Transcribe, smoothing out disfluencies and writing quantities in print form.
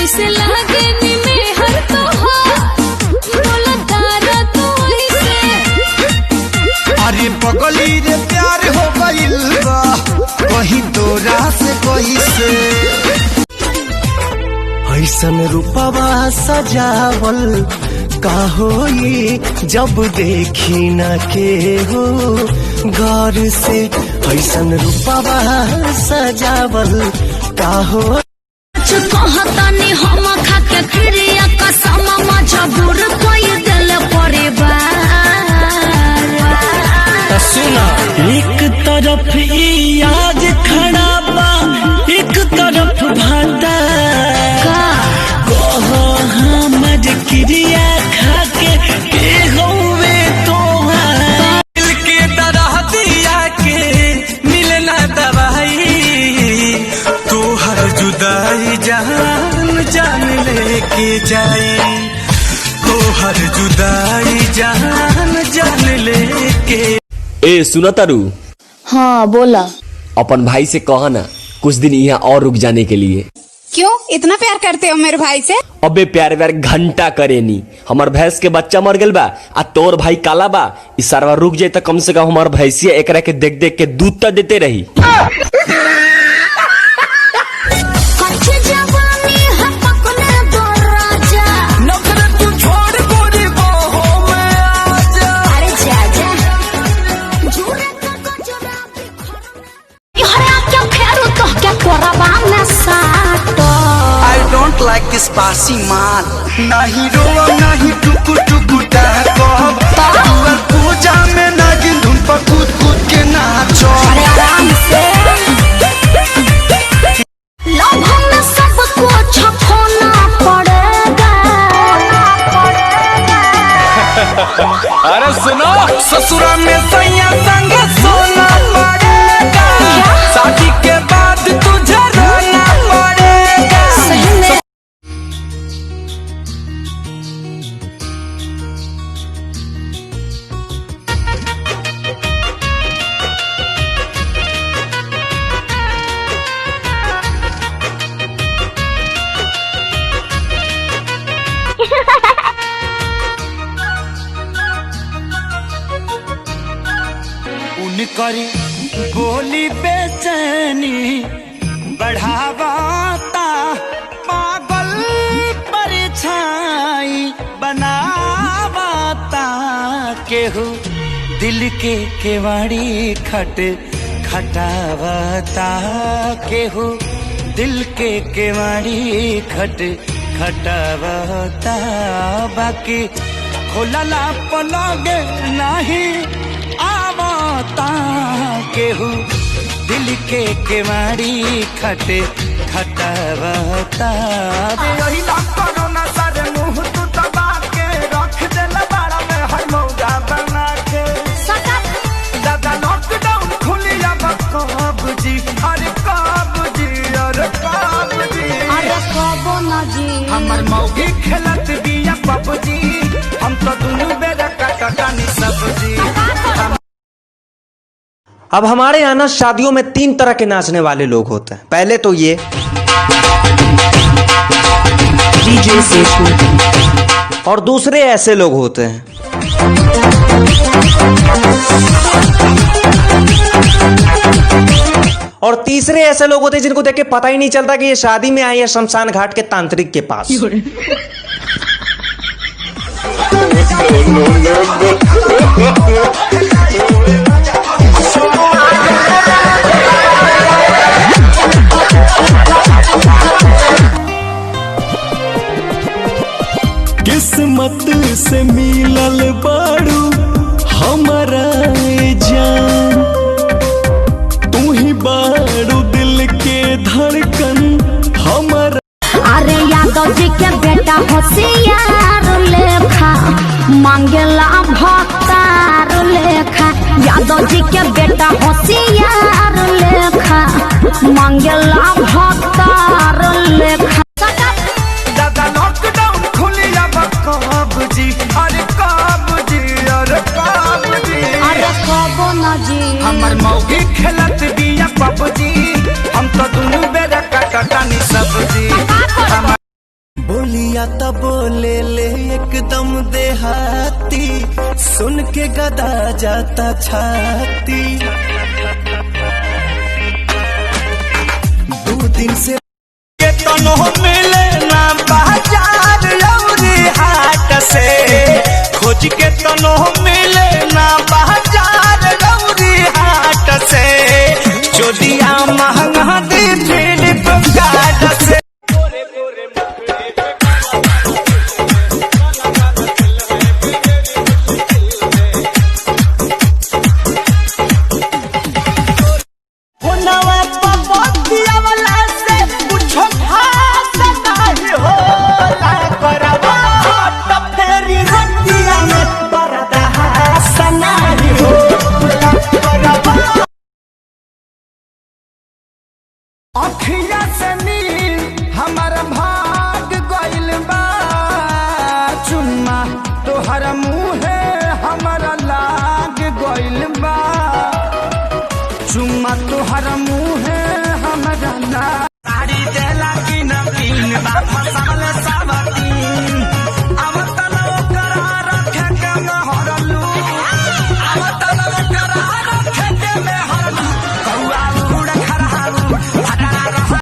जैसे लागे नीले हर बोला तारा तो ऐसे। अरे पगली रे प्यार हो गइल बा कहीं तोरा से कोई से। ऐसन रूपवा सजावल का होई जब देखी न के हो गौर से। ऐसन रूपवा सजावल का हो कहतानी हम खाके क्रिया कसम मजबूर कोई दिल परिवार। सुना एक तरफ याद खड़ा बा एक तरफ भाता कहो हमर क्रिया खाके के होवे तोहार। दिल के तरह दिया के मिलना दवाई तोहर जुदाई जान जान लेके जाई। तोहर जुदाई जान जान लेके। ए सुना तारू। हाँ बोला। अपन भाई से कहा ना कुछ दिन यहाँ और रुक जाने के लिए। क्यों इतना प्यार करते हो मेरे भाई से? अबे प्यार व्यार घंटा करे नी। हमार भैंस के बच्चा मर गल बा आ तोर भाई काला बा। इस सारवा रुक जाए तो कम से कम हमार भैंसिया एकरा के देख देख के दूध तो देते रही। I don't like this बासी माल। नहीं रोब नहीं टुकु टुकु डाकब दुआर पूजा में नागिन धुन पर कूद कूद के नाचो। आराम से लव में सबको छपोना पड़ेगा। अरे सुनो ससुरा में सैया संग सोना पड़ेगा शादी के बाद तुझे रोना पड़ेगा। उनकरी बोली बेचैनी बढ़ावाता पागल परछाई बनावाता। केहू दिल के केवाड़ी खट खटावाता केहू दिल के केवाड़ी खट खटावाता। बाकी खोलला पलगे नहीं आवता केहू दिल के केवाड़ी खट खटावता। यही कोरोना सारे मुंह तू दबा के रख देला बाड़ा में हर मौका बना के। दादा लॉकडाउन खुली अब कब जी अरे कब जी अरे कब जी अरे कबो ना जी हमर मौगी खेलत बिया पबजी हम तो दुनू बेरा काटानी सब्जी। अब हमारे यहाँ ना शादियों में 3 तरह के नाचने वाले लोग होते हैं। पहले तो ये डीजे सेशु और दूसरे ऐसे लोग होते हैं। और तीसरे ऐसे लोग होते हैं जिनको देख के पता ही नहीं चलता कि ये शादी में आए या शमशान घाट के तांत्रिक के पास। किस्मत से मिलल बाड़ू हमारा जान तू ही बाड़ू दिल के धड़कन हमारा। अरे यादव जी के बेटा होशियार लेखा मांगेला भक्तार लेखा। यादव जी के बेटा होशियार लेखा मांगेला भक्तार लेखा। दादा लॉकडाउन खुली अब कब जी अरे कब जी अरे कब जी अरे कबो ना जी हमर मौगी खेलत बिया पबजी हम तो दुनू बेरा काटानी सब्जी। तो बोले ले एकदम देहाती, सुन के गदा जाता छाती। 2 दिन से के तनो मिले ना बाजार लौरी हाट से, खोज के तनो